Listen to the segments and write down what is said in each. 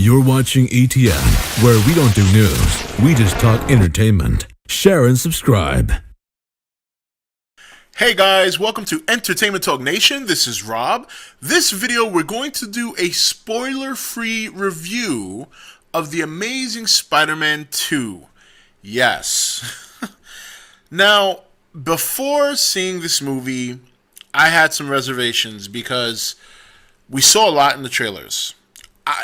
You're watching E.T.N, where we don't do news, we just talk entertainment. Share and subscribe. Hey guys, welcome to Entertainment Talk Nation. This is Rob. This video, we're going to do a spoiler-free review of The Amazing Spider-Man 2. Yes. Now, before seeing this movie, I had some reservations because we saw a lot in the trailers.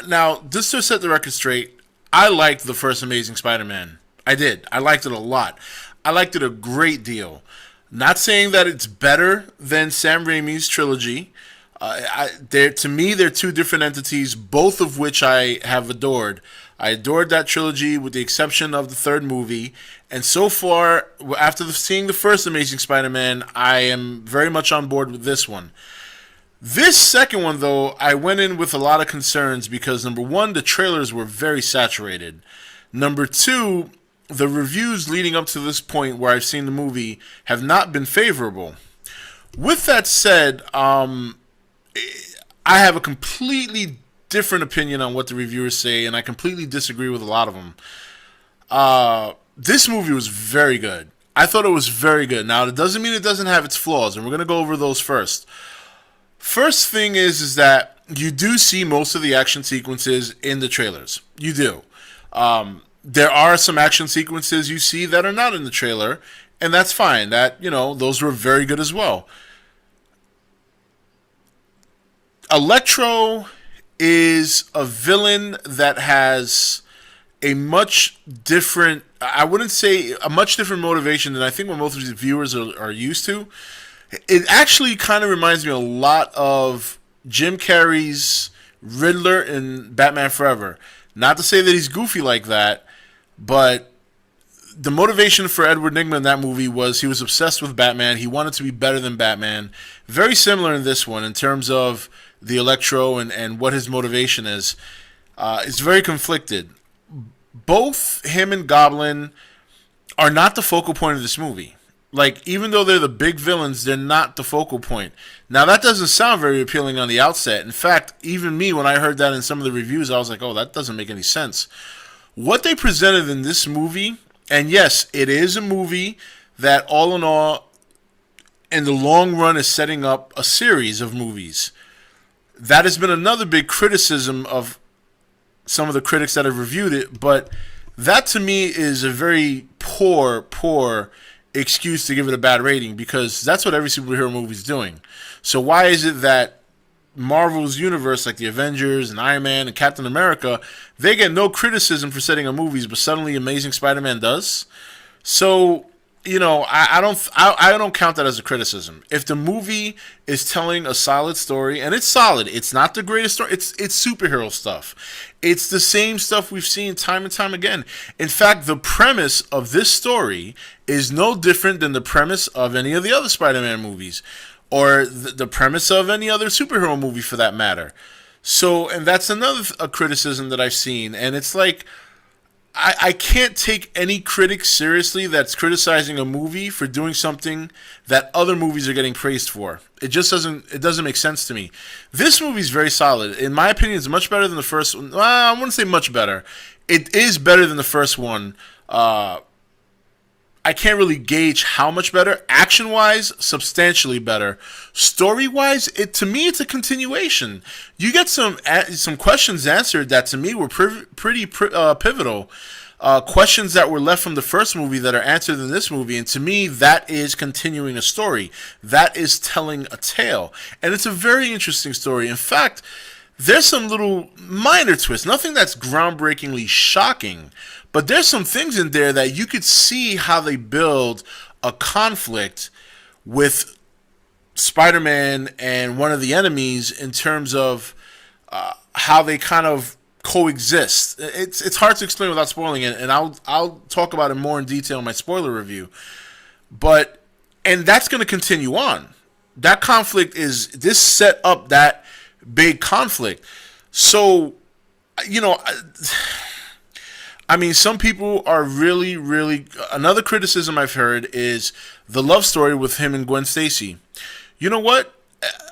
Now, just to set the record straight, I liked the first Amazing Spider-Man. I did. I liked it a lot. I liked it a great deal. Not saying that it's better than Sam Raimi's trilogy. To me, they're two different entities, both of which I have adored. I adored that trilogy with the exception of the third movie. And so far, after seeing the first Amazing Spider-Man, I am very much on board with this one. This second one, though, I went in with a lot of concerns because, number one, the trailers were very saturated. Number two, the reviews leading up to this point where I've seen the movie have not been favorable. With that said, I have a completely different opinion on what the reviewers say, and I completely disagree with a lot of them. This movie was very good. I thought it was very good. Now, it doesn't mean it doesn't have its flaws, and we're going to go over those first. First thing is that you do see most of the action sequences in the trailers. You do. There are some action sequences you see that are not in the trailer, and that's fine. Those were very good as well. Electro is a villain that has a much different, I wouldn't say a much different motivation than I think what most of these viewers are used to. It actually kind of reminds me a lot of Jim Carrey's Riddler in Batman Forever. Not to say that he's goofy like that, but the motivation for Edward Nygma in that movie was he was obsessed with Batman. He wanted to be better than Batman. Very similar in this one in terms of the Electro and what his motivation is. It's very conflicted. Both him and Goblin are not the focal point of this movie. Like, even though they're the big villains, they're not the focal point. Now, that doesn't sound very appealing on the outset. In fact, even me, when I heard that in some of the reviews, I was like, oh, that doesn't make any sense. What they presented in this movie, and yes, it is a movie that all in all, in the long run, is setting up a series of movies. That has been another big criticism of some of the critics that have reviewed it, but that to me is a very poor excuse to give it a bad rating, because that's what every superhero movie is doing. So why is it that Marvel's universe, like the Avengers and Iron Man and Captain America, they get no criticism for setting up movies, but suddenly Amazing Spider-Man does? So, I don't count that as a criticism. If the movie is telling a solid story, and it's solid, it's not the greatest story, it's superhero stuff. It's the same stuff we've seen time and time again. In fact, the premise of this story is no different than the premise of any of the other Spider-Man movies, or the premise of any other superhero movie for that matter. So, and that's another criticism that I've seen, and it's like, I can't take any critic seriously that's criticizing a movie for doing something that other movies are getting praised for. It just doesn't make sense to me. This movie is very solid. In my opinion, it's much better than the first one. Well, I wouldn't say much better. It is better than the first one. I can't really gauge how much better. Action-wise, substantially better. Story-wise, to me, it's a continuation. You get some questions answered that to me were pretty pivotal. Questions that were left from the first movie that are answered in this movie, and to me, that is continuing a story. That is telling a tale, and it's a very interesting story. In fact, there's some little minor twists, nothing that's groundbreakingly shocking, but there's some things in there that you could see how they build a conflict with Spider-Man and one of the enemies in terms of how they kind of coexist. It's hard to explain without spoiling it, and I'll talk about it more in detail in my spoiler review. And that's going to continue on. That conflict this set up that big conflict. So, some people are really. Another criticism I've heard is the love story with him and Gwen Stacy. You know what?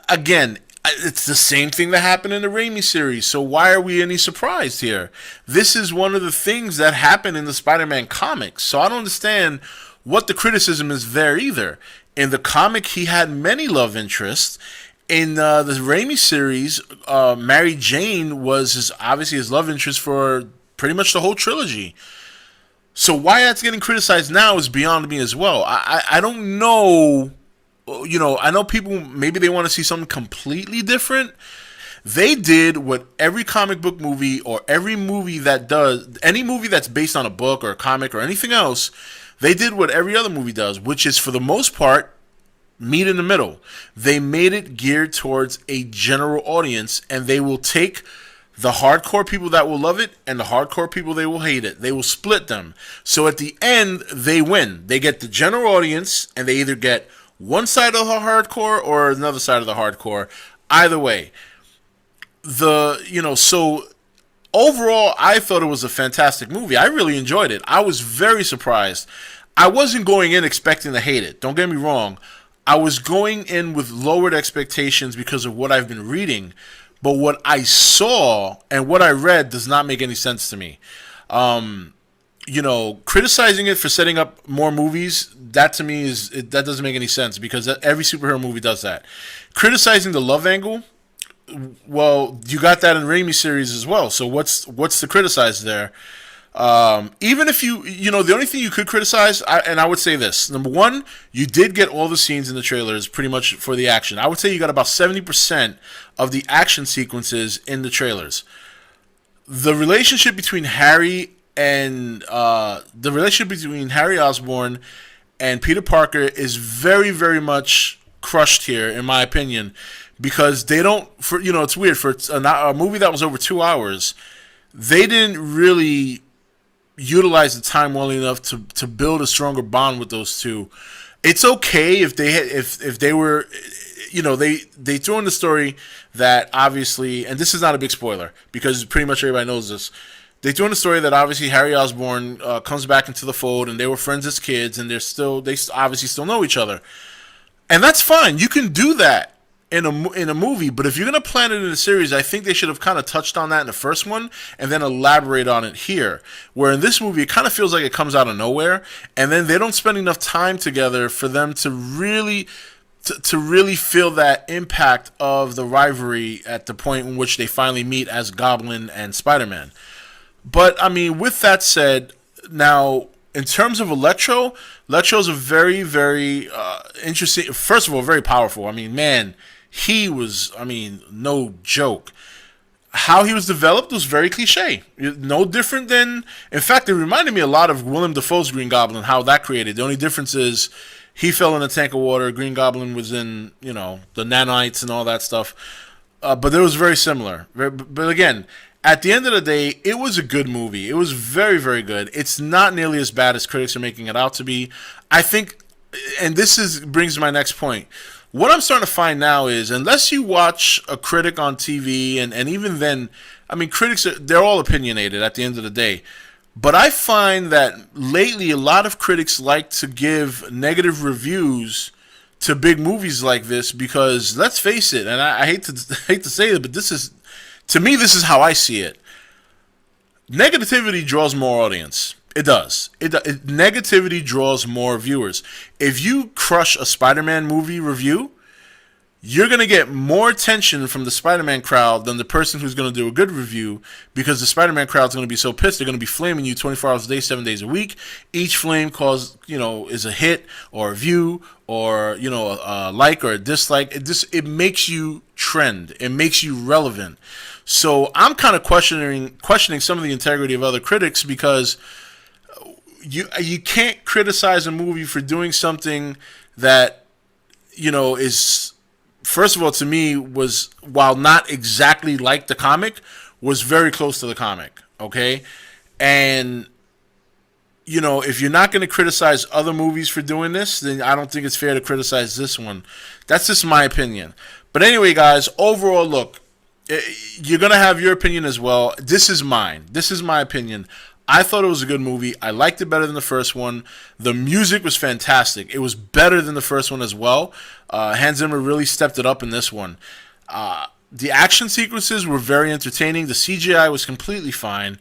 Again, It's the same thing that happened in the Raimi series. So why are we any surprised here? This is one of the things that happened in the Spider-Man comics. So I don't understand what the criticism is there either. In the comic, he had many love interests. In the Raimi series, Mary Jane was obviously his love interest for pretty much the whole trilogy. So why that's getting criticized now is beyond me as well. I don't know. I know people, maybe they want to see something completely different. They did what every comic book movie or every movie that does, any movie that's based on a book or a comic or anything else, they did what every other movie does, which is for the most part, meet in the middle. They made it geared towards a general audience, and they will take the hardcore people that will love it and the hardcore people they will hate it. They will split them. So at the end, they win. They get the general audience, and they either get one side of the hardcore or another side of the hardcore. Either way, so overall, I thought it was a fantastic movie. I really enjoyed it. I was very surprised. I wasn't going in expecting to hate it. Don't get me wrong. I was going in with lowered expectations because of what I've been reading. But what I saw and what I read does not make any sense to me. Criticizing it for setting up more movies, that to me that doesn't make any sense, because every superhero movie does that. Criticizing the love angle, well, you got that in Raimi series as well. So what's to criticize there? Even if the only thing you could criticize, and I would say this: number one, you did get all the scenes in the trailers pretty much for the action. I would say you got about 70% of the action sequences in the trailers. The relationship between Harry Osborn and Peter Parker is very, very much crushed here, in my opinion, because they don't. It's weird for a movie that was over 2 hours. They didn't really utilize the time well enough to build a stronger bond with those two. It's okay if they were, they threw in the story that obviously, and this is not a big spoiler because pretty much everybody knows this. They threw in the story that obviously Harry Osborn comes back into the fold, and they were friends as kids, and they obviously still know each other, and that's fine. You can do that in a movie, but if you're going to plan it in a series, I think they should have kind of touched on that in the first one and then elaborate on it here. Where in this movie, it kind of feels like it comes out of nowhere, and then they don't spend enough time together for them to really feel that impact of the rivalry at the point in which they finally meet as Goblin and Spider-Man. But, I mean, with that said, now, in terms of Electro's a very, very interesting, first of all, very powerful. I mean, man, he was, no joke. How he was developed was very cliche. No different than, in fact, it reminded me a lot of Willem Dafoe's Green Goblin, how that created. The only difference is he fell in a tank of water, Green Goblin was in, the nanites and all that stuff. But it was very similar. But again, at the end of the day, it was a good movie. It was very, very good. It's not nearly as bad as critics are making it out to be. I think, and brings my next point. What I'm starting to find now is, unless you watch a critic on TV, and even then, critics, they're all opinionated at the end of the day. But I find that lately a lot of critics like to give negative reviews to big movies like this because, let's face it, and I hate to say it, but to me, this is how I see it. Negativity draws more audience. It does. Negativity draws more viewers. If you crush a Spider-Man movie review, you're going to get more attention from the Spider-Man crowd than the person who's going to do a good review, because the Spider-Man crowd's going to be so pissed. They're going to be flaming you 24 hours a day, 7 days a week. Each flame is a hit or a view or, a like or a dislike. It makes you trend. It makes you relevant. So I'm kind of questioning some of the integrity of other critics, because you can't criticize a movie for doing something that, is, first of all, to me, was, while not exactly like the comic, was very close to the comic, okay? And, if you're not going to criticize other movies for doing this, then I don't think it's fair to criticize this one. That's just my opinion. But anyway, guys, overall, look, you're going to have your opinion as well. This is mine. This is my opinion. I thought it was a good movie. I liked it better than the first one. The music was fantastic. It was better than the first one as well. Hans Zimmer really stepped it up in this one. The action sequences were very entertaining. The CGI was completely fine.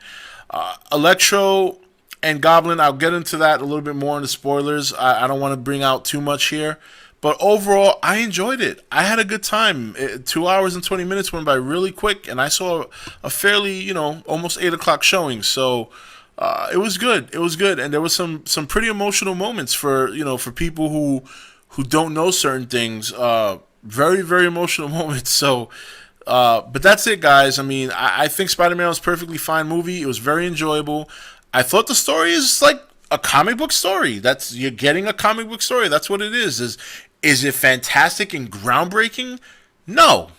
Electro and Goblin, I'll get into that a little bit more in the spoilers. I don't want to bring out too much here. But overall, I enjoyed it. I had a good time. 2 hours and 20 minutes went by really quick, and I saw a fairly, almost 8 o'clock showing. So it was good. It was good, and there was some pretty emotional moments for people who don't know certain things. Very, very emotional moments. So, but that's it, guys. I mean, I think Spider-Man was a perfectly fine movie. It was very enjoyable. I thought the story is like a comic book story. You're getting a comic book story. That's what it is. Is it fantastic and groundbreaking? No,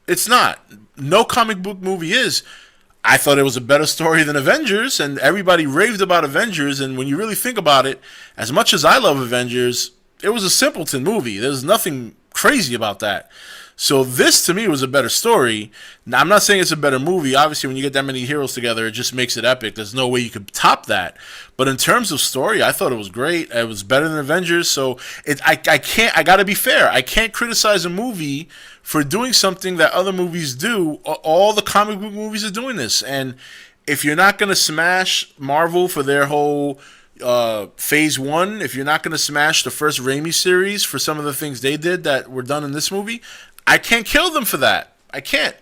it's not. No comic book movie is. I thought it was a better story than Avengers, and everybody raved about Avengers. And when you really think about it, as much as I love Avengers, it was a simpleton movie. There's nothing crazy about that. So this, to me, was a better story. Now, I'm not saying it's a better movie. Obviously, when you get that many heroes together, it just makes it epic. There's no way you could top that. But in terms of story, I thought it was great. It was better than Avengers. So I got to be fair. I can't criticize a movie for doing something that other movies do. All the comic book movies are doing this. And if you're not going to smash Marvel for their whole phase 1, if you're not going to smash the first Raimi series for some of the things they did that were done in this movie, I can't kill them for that. I can't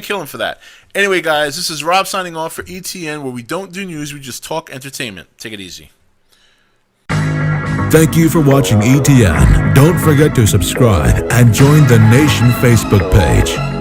kill them for that. Anyway, guys, this is Rob signing off for E.T.N, where we don't do news, we just talk entertainment. Take it easy. Thank you for watching E.T.N. Don't forget to subscribe and join the Nation Facebook page.